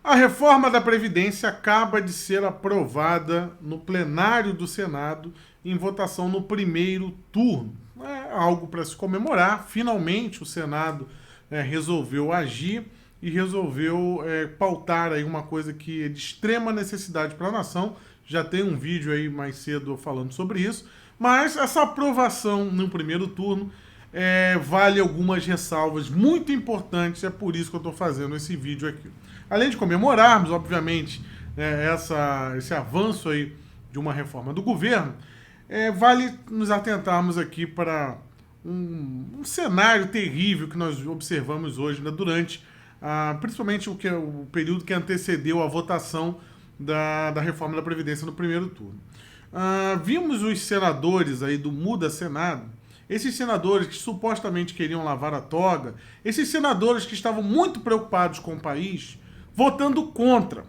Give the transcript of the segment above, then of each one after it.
A reforma da Previdência acaba de ser aprovada no plenário do Senado em votação no primeiro turno. É algo para se comemorar. Finalmente o Senado resolveu agir e resolveu pautar aí uma coisa que é de extrema necessidade para a nação. Já tem um vídeo aí mais cedo falando sobre isso. Mas essa aprovação no primeiro turno vale algumas ressalvas muito importantes, é por isso que eu estou fazendo esse vídeo aqui. Além de comemorarmos, obviamente, esse avanço aí de uma reforma do governo, vale nos atentarmos aqui para um cenário terrível que nós observamos hoje, né, durante principalmente o período que antecedeu a votação da reforma da Previdência no primeiro turno. Vimos os senadores aí do Muda Senado, esses senadores que supostamente queriam lavar a toga, esses senadores que estavam muito preocupados com o país, votando contra.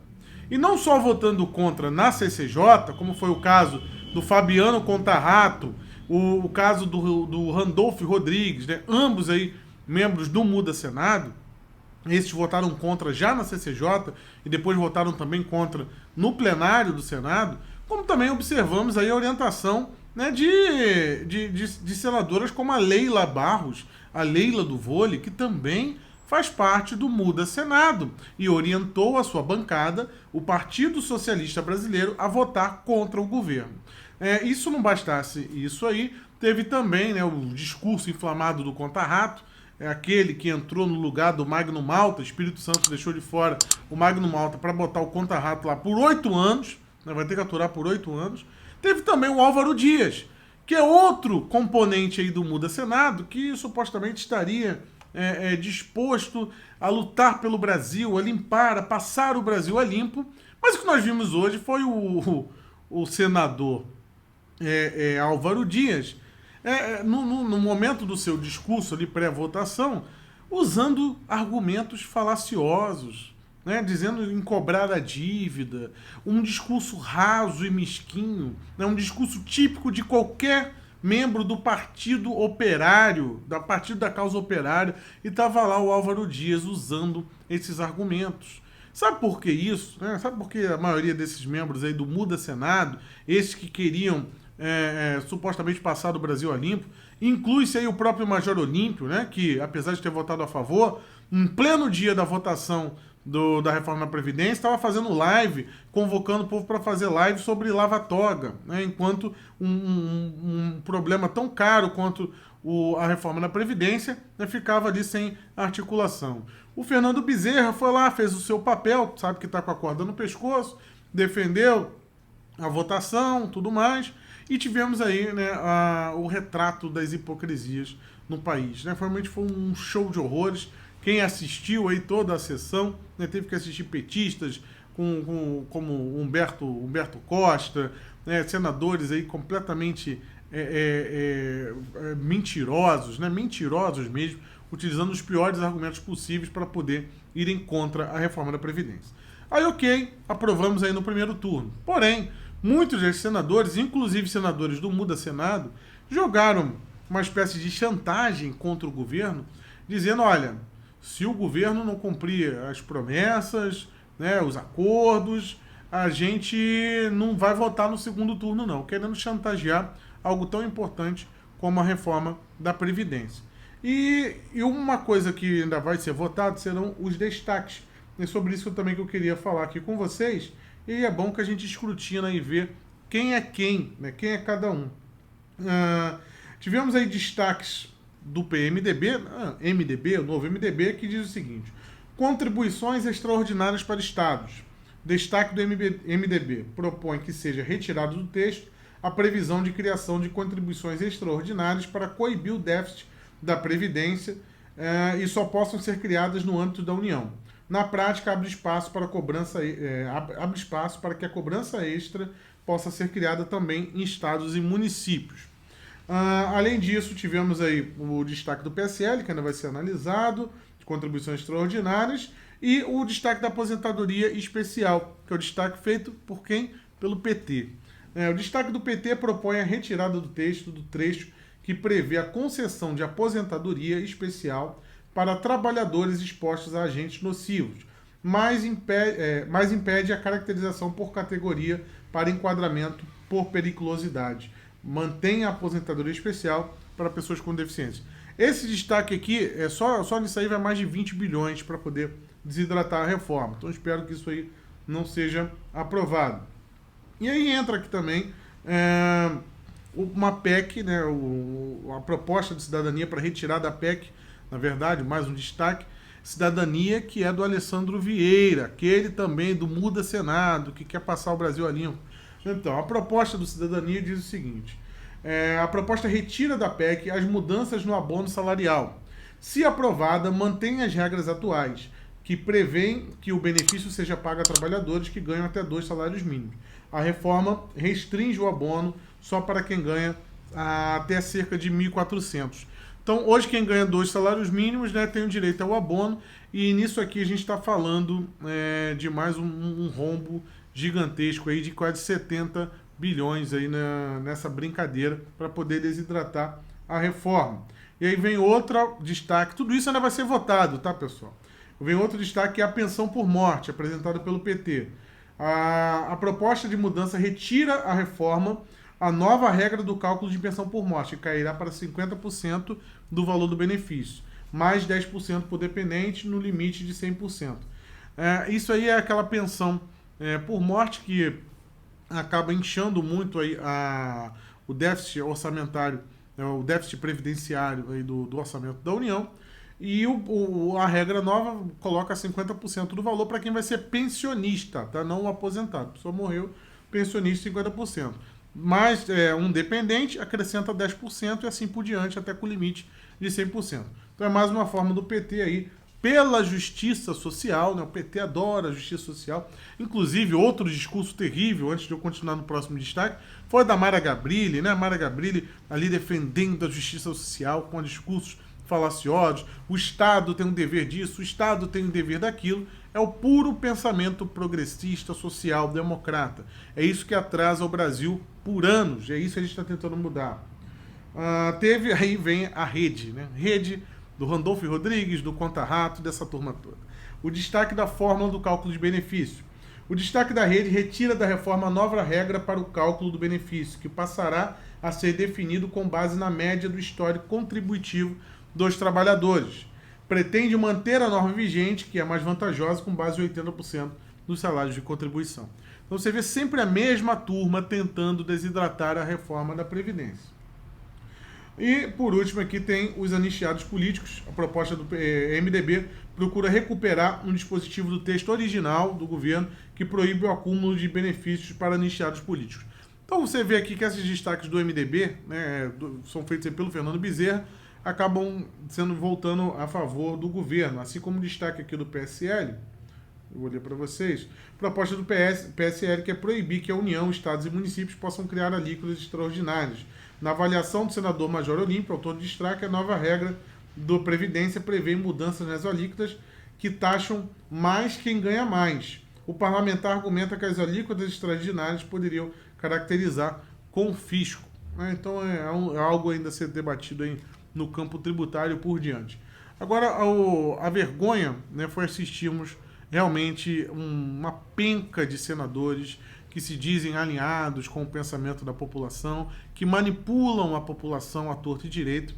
E não só votando contra na CCJ, como foi o caso do Fabiano Contarato, o caso do Randolfo Rodrigues, né? Ambos aí membros do Muda Senado. Esses votaram contra já na CCJ e depois votaram também contra no plenário do Senado, como também observamos aí a orientação, né, de senadoras como a Leila Barros, a Leila do Vôlei, que também faz parte do Muda Senado e orientou a sua bancada, o Partido Socialista Brasileiro, a votar contra o governo. Isso não bastasse isso aí, teve também, né, o discurso inflamado do Contarato, aquele que entrou no lugar do Magno Malta. Espírito Santo deixou de fora o Magno Malta para botar o Contarato lá por 8 anos, né, vai ter que aturar por 8 anos. Teve também o Álvaro Dias, que é outro componente aí do Muda Senado, que supostamente estaria disposto a lutar pelo Brasil, a limpar, a passar o Brasil a limpo. Mas o que nós vimos hoje foi o senador Álvaro Dias, no momento do seu discurso ali pré-votação, usando argumentos falaciosos, né, dizendo em cobrar a dívida, um discurso raso e mesquinho, né, um discurso típico de qualquer membro do Partido Operário, da Partido da Causa Operária, e estava lá o Álvaro Dias usando esses argumentos. Sabe por que isso? Sabe por que a maioria desses membros aí do Muda Senado, esses que queriam supostamente passar do Brasil a limpo, inclui-se aí o próprio Major Olímpio, né, que apesar de ter votado a favor, em pleno dia da votação da reforma da Previdência, estava fazendo live, convocando o povo para fazer live sobre lava-toga, né, enquanto um problema tão caro quanto a reforma da Previdência, né, ficava ali sem articulação. O Fernando Bezerra foi lá, fez o seu papel, sabe que está com a corda no pescoço, defendeu a votação, tudo mais, e tivemos aí, né, o retrato das hipocrisias no país. Né? Realmente foi um show de horrores. Quem assistiu aí toda a sessão, né, teve que assistir petistas como Humberto Costa, né, senadores aí completamente mentirosos, né, mentirosos mesmo, utilizando os piores argumentos possíveis para poder irem contra a reforma da Previdência. Aí, ok, aprovamos aí no primeiro turno. Porém, muitos desses senadores, inclusive senadores do Muda Senado, jogaram uma espécie de chantagem contra o governo, dizendo, olha, se o governo não cumprir as promessas, né, os acordos, a gente não vai votar no segundo turno, não, querendo chantagear algo tão importante como a reforma da Previdência. E uma coisa que ainda vai ser votada serão os destaques. É sobre isso também que eu queria falar aqui com vocês. E é bom que a gente escrutina e vê quem é quem, né? Quem é cada um. Tivemos aí destaques do PMDB, MDB, o novo MDB, que diz o seguinte: contribuições extraordinárias para estados. Destaque do MDB propõe que seja retirado do texto a previsão de criação de contribuições extraordinárias para coibir o déficit da Previdência e só possam ser criadas no âmbito da União. Na prática, abre espaço para que a cobrança extra possa ser criada também em estados e municípios. Além disso, tivemos aí o destaque do PSL, que ainda vai ser analisado, de contribuições extraordinárias, e o destaque da aposentadoria especial, que é o destaque feito por quem? Pelo PT. O destaque do PT propõe a retirada do texto do trecho que prevê a concessão de aposentadoria especial para trabalhadores expostos a agentes nocivos. mas impede a caracterização por categoria para enquadramento por periculosidade. Mantém a aposentadoria especial para pessoas com deficiência. Esse destaque aqui, só nisso aí vai mais de 20 bilhões para poder desidratar a reforma. Então espero que isso aí não seja aprovado. E aí entra aqui também uma PEC, né, a proposta de cidadania para retirar da PEC, na verdade, mais um destaque, cidadania que é do Alessandro Vieira, aquele também do Muda Senado, que quer passar o Brasil a limpo. Então, a proposta do cidadania diz o seguinte: a proposta retira da PEC as mudanças no abono salarial. Se aprovada, mantém as regras atuais, que prevêem que o benefício seja pago a trabalhadores que ganham até 2 salários mínimos. A reforma restringe o abono só para quem ganha até cerca de 1.400. Então, hoje quem ganha 2 salários mínimos, né, tem o direito ao abono, e nisso aqui a gente está falando de mais um rombo gigantesco aí de quase 70 bilhões aí nessa brincadeira para poder desidratar a reforma. E aí vem outro destaque, tudo isso ainda vai ser votado, tá, pessoal? Vem outro destaque, que é a pensão por morte, apresentada pelo PT. A proposta de mudança retira a reforma, a nova regra do cálculo de pensão por morte, que cairá para 50% do valor do benefício, mais 10% por dependente, no limite de 100%. Isso aí é aquela pensão por morte que acaba inchando muito aí o déficit orçamentário, o déficit previdenciário aí do orçamento da União, e a regra nova coloca 50% do valor para quem vai ser pensionista, tá? Não o aposentado. A pessoa morreu, pensionista 50%. Mais um dependente acrescenta 10% e assim por diante, até com o limite de 100%. Então é mais uma forma do PT aí, pela justiça social, né? O PT adora a justiça social. Inclusive, outro discurso terrível, antes de eu continuar no próximo destaque, foi da Mara Gabrilli, né? Mara Gabrilli ali defendendo a justiça social com discursos falaciosos. O Estado tem um dever disso, o Estado tem um dever daquilo. É o puro pensamento progressista, social, democrata. É isso que atrasa o Brasil por anos. É isso que a gente está tentando mudar. Aí vem a rede, né? Rede do Randolfo Rodrigues, do Conta Rato, dessa turma toda. O destaque da fórmula do cálculo de benefício. O destaque da rede retira da reforma a nova regra para o cálculo do benefício, que passará a ser definido com base na média do histórico contributivo dos trabalhadores. Pretende manter a norma vigente, que é mais vantajosa, com base em 80% dos salários de contribuição. Então você vê sempre a mesma turma tentando desidratar a reforma da Previdência. E, por último, aqui tem os anistiados políticos. A proposta do MDB procura recuperar um dispositivo do texto original do governo que proíbe o acúmulo de benefícios para anistiados políticos. Então você vê aqui que esses destaques do MDB, né, são feitos pelo Fernando Bezerra, acabam voltando a favor do governo, assim como o destaque aqui do PSL. Eu vou ler para vocês. Proposta do PSL, que é proibir que a União, Estados e municípios possam criar alíquotas extraordinárias. Na avaliação do senador Major Olímpio, autor do destaque, a nova regra do Previdência prevê mudanças nas alíquotas que taxam mais quem ganha mais. O parlamentar argumenta que as alíquotas extraordinárias poderiam caracterizar confisco. Então é algo ainda a ser debatido aí no campo tributário por diante. Agora, a vergonha, né, foi assistirmos realmente uma penca de senadores que se dizem alinhados com o pensamento da população, que manipulam a população à torta e direito,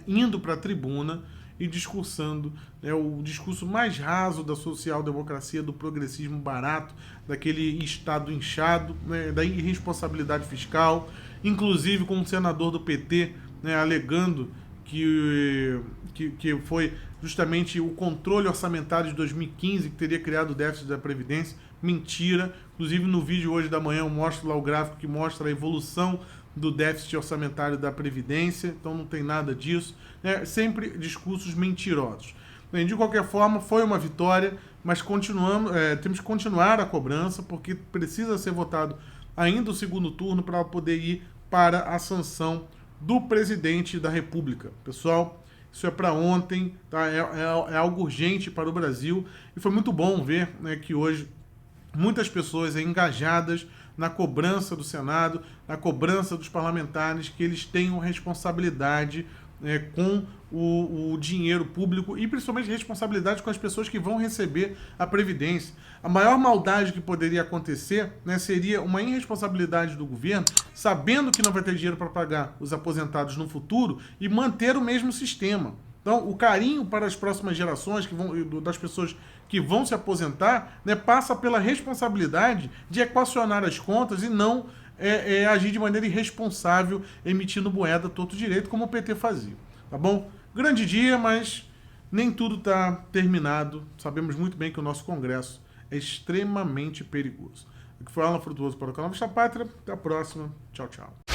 indo para a tribuna e discursando o discurso mais raso da social-democracia, do progressismo barato, daquele Estado inchado, né, da irresponsabilidade fiscal, inclusive com um senador do PT, né, alegando que foi justamente o controle orçamentário de 2015 que teria criado o déficit da Previdência. Mentira. Inclusive no vídeo hoje da manhã eu mostro lá o gráfico que mostra a evolução do déficit orçamentário da Previdência, então não tem nada disso. Sempre discursos mentirosos. Bem, de qualquer forma, foi uma vitória, mas temos que continuar a cobrança, porque precisa ser votado ainda o segundo turno para poder ir para a sanção do presidente da República. Pessoal, isso é para ontem, tá? É algo urgente para o Brasil, e foi muito bom ver, né, que hoje muitas pessoas engajadas na cobrança do Senado, na cobrança dos parlamentares, que eles tenham responsabilidade com o dinheiro público e principalmente responsabilidade com as pessoas que vão receber a Previdência. A maior maldade que poderia acontecer, né, seria uma irresponsabilidade do governo, sabendo que não vai ter dinheiro para pagar os aposentados no futuro e manter o mesmo sistema. Então, o carinho para as próximas gerações, das pessoas que vão se aposentar, né, passa pela responsabilidade de equacionar as contas e não agir de maneira irresponsável, emitindo moeda torto direito, como o PT fazia. Tá bom? Grande dia, mas nem tudo está terminado. Sabemos muito bem que o nosso Congresso é extremamente perigoso. Aqui foi Alan Frutuoso para o canal Vista Pátria. Até a próxima. Tchau, tchau.